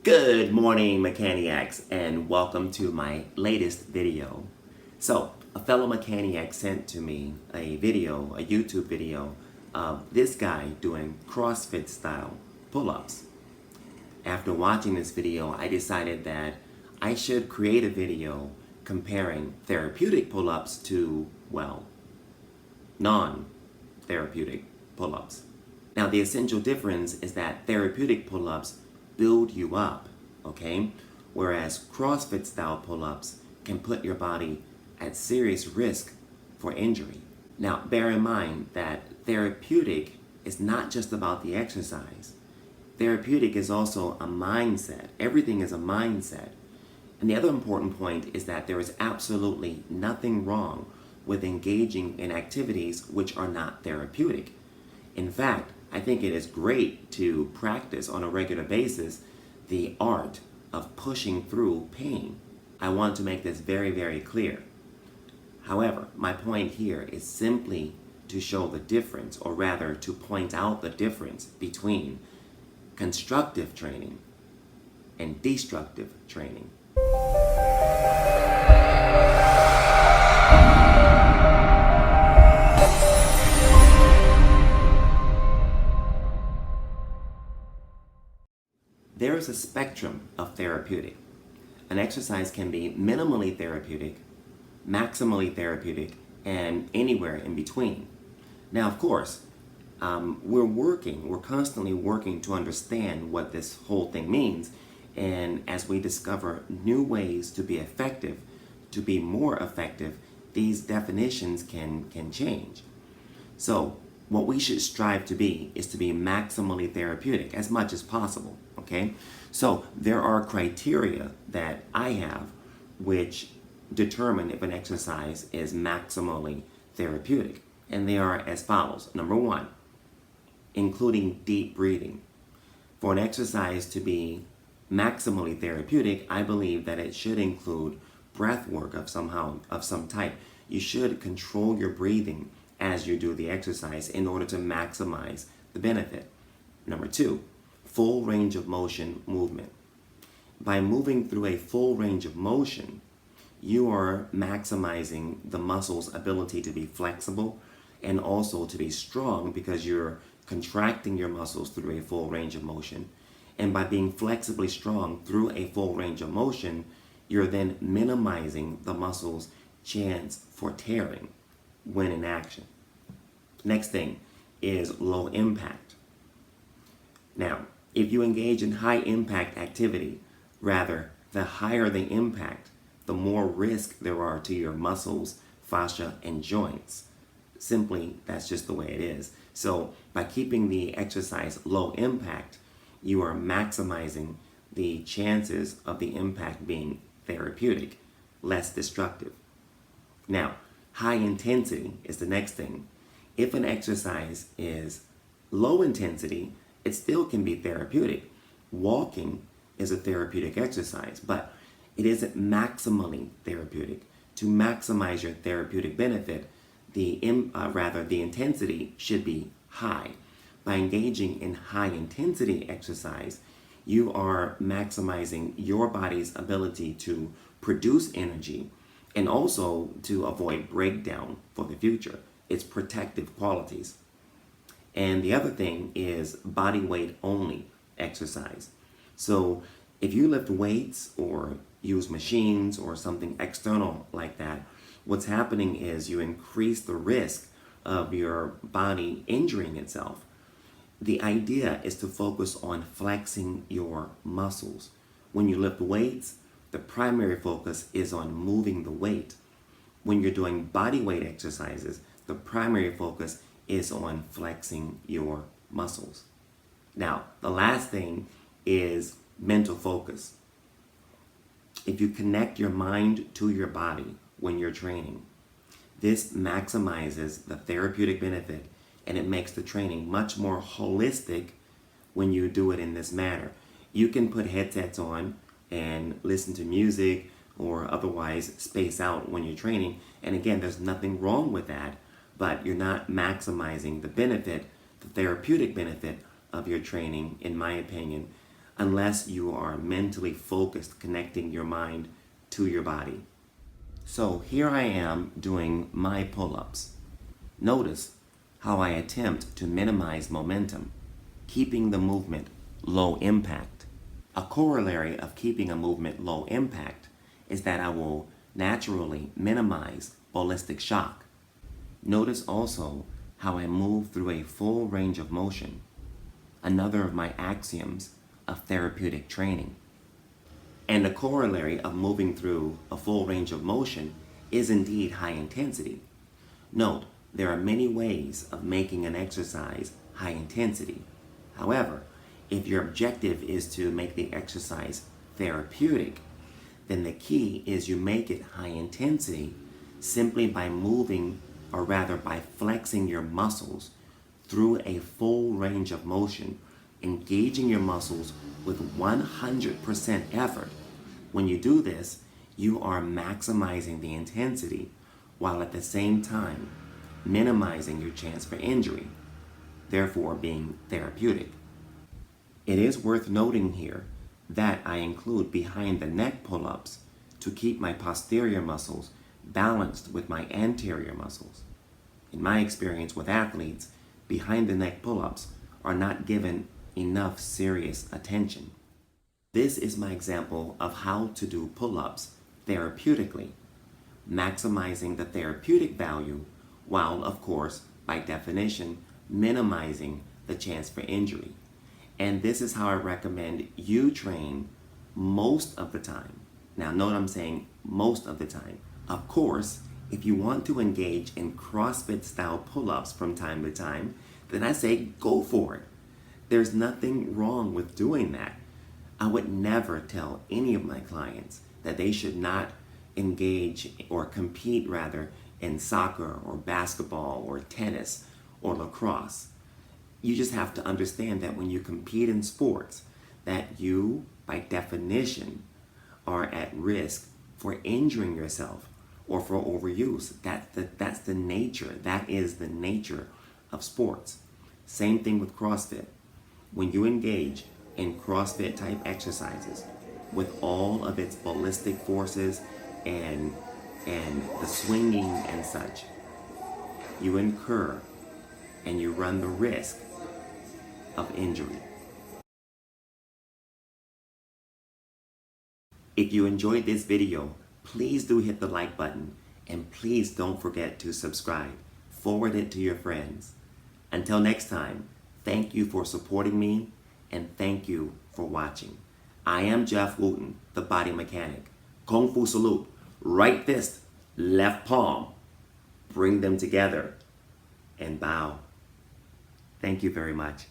Good morning, Mechaniacs, and welcome to my latest video. So, a fellow mechaniac sent to me a video, a YouTube video, of this guy doing CrossFit style pull-ups. After watching this video, I decided that I should create a video comparing therapeutic pull-ups to, well, non-therapeutic pull-ups. Now, the essential difference is that therapeutic pull-ups build you up, okay? Whereas CrossFit style pull-ups can put your body at serious risk for injury. Now, bear in mind that therapeutic is not just about the exercise. Therapeutic is also a mindset. Everything is a mindset. And the other important point is that there is absolutely nothing wrong with engaging in activities which are not therapeutic. In fact, I think it is great to practice on a regular basis the art of pushing through pain. I want to make this very, very clear. However, my point here is simply to show the difference, or rather to point out the difference between constructive training and destructive training. There is a spectrum of therapeutic. An exercise can be minimally therapeutic, maximally therapeutic, and anywhere in between. Now, of course, we're constantly working to understand what this whole thing means. And as we discover new ways to be effective, to be more effective, these definitions can change. So, what we should strive to be is to be maximally therapeutic as much as possible, okay? So there are criteria that I have which determine if an exercise is maximally therapeutic. And they are as follows. Number one, including deep breathing. For an exercise to be maximally therapeutic, I believe that it should include breath work of some type. You should control your breathing as you do the exercise in order to maximize the benefit. Number two, full range of motion movement. By moving through a full range of motion, you are maximizing the muscle's ability to be flexible and also to be strong because you're contracting your muscles through a full range of motion. And by being flexibly strong through a full range of motion, you're then minimizing the muscle's chance for tearing when in action. Next thing is low impact. Now, if you engage in high impact activity, rather, the higher the impact, the more risk there are to your muscles, fascia, and joints. Simply, that's just the way it is. So, by keeping the exercise low impact, you are maximizing the chances of the impact being therapeutic, less destructive. Now, high intensity is the next thing. If an exercise is low intensity, it still can be therapeutic. Walking is a therapeutic exercise, but it isn't maximally therapeutic. To maximize your therapeutic benefit, the intensity should be high. By engaging in high intensity exercise, you are maximizing your body's ability to produce energy and also to avoid breakdown for the future. Its protective qualities. And the other thing is body weight only exercise. So if you lift weights or use machines or something external like that, what's happening is you increase the risk of your body injuring itself. The idea is to focus on flexing your muscles. When you lift weights, the primary focus is on moving the weight. When you're doing body weight exercises, the primary focus is on flexing your muscles. Now, the last thing is mental focus. If you connect your mind to your body when you're training, this maximizes the therapeutic benefit and it makes the training much more holistic when you do it in this manner. You can put headsets on and listen to music or otherwise space out when you're training. And again, there's nothing wrong with that, but you're not maximizing the benefit, the therapeutic benefit of your training, in my opinion, unless you are mentally focused, connecting your mind to your body. So here I am doing my pull-ups. Notice how I attempt to minimize momentum, keeping the movement low impact. A corollary of keeping a movement low impact is that I will naturally minimize ballistic shock. Notice also how I move through a full range of motion, another of my axioms of therapeutic training. And a corollary of moving through a full range of motion is indeed high intensity. Note, there are many ways of making an exercise high intensity. However, if your objective is to make the exercise therapeutic, then the key is you make it high intensity simply by moving, or rather by flexing your muscles through a full range of motion, engaging your muscles with 100% effort. When you do this, you are maximizing the intensity while at the same time minimizing your chance for injury, therefore being therapeutic. It is worth noting here that I include behind the neck pull-ups to keep my posterior muscles balanced with my anterior muscles. In my experience with athletes, behind the neck pull-ups are not given enough serious attention. This is my example of how to do pull-ups therapeutically, maximizing the therapeutic value while, of course, by definition, minimizing the chance for injury. And this is how I recommend you train most of the time. Now, note I'm saying most of the time. Of course, if you want to engage in CrossFit style pull-ups from time to time, then I say go for it. There's nothing wrong with doing that. I would never tell any of my clients that they should not engage or compete rather in soccer or basketball or tennis or lacrosse. You just have to understand that when you compete in sports, that you, by definition, are at risk for injuring yourself or for overuse. That's the nature. That is the nature of sports. Same thing with CrossFit. When you engage in CrossFit type exercises with all of its ballistic forces and the swinging and such, you incur and you run the risk of injury. If you enjoyed this video, please do hit the like button and please don't forget to subscribe. Forward it to your friends. Until next time, thank you for supporting me and thank you for watching. I am Jeff Wooten, the Body Mechanic. Kung Fu salute. Right fist, left palm. Bring them together and bow. Thank you very much.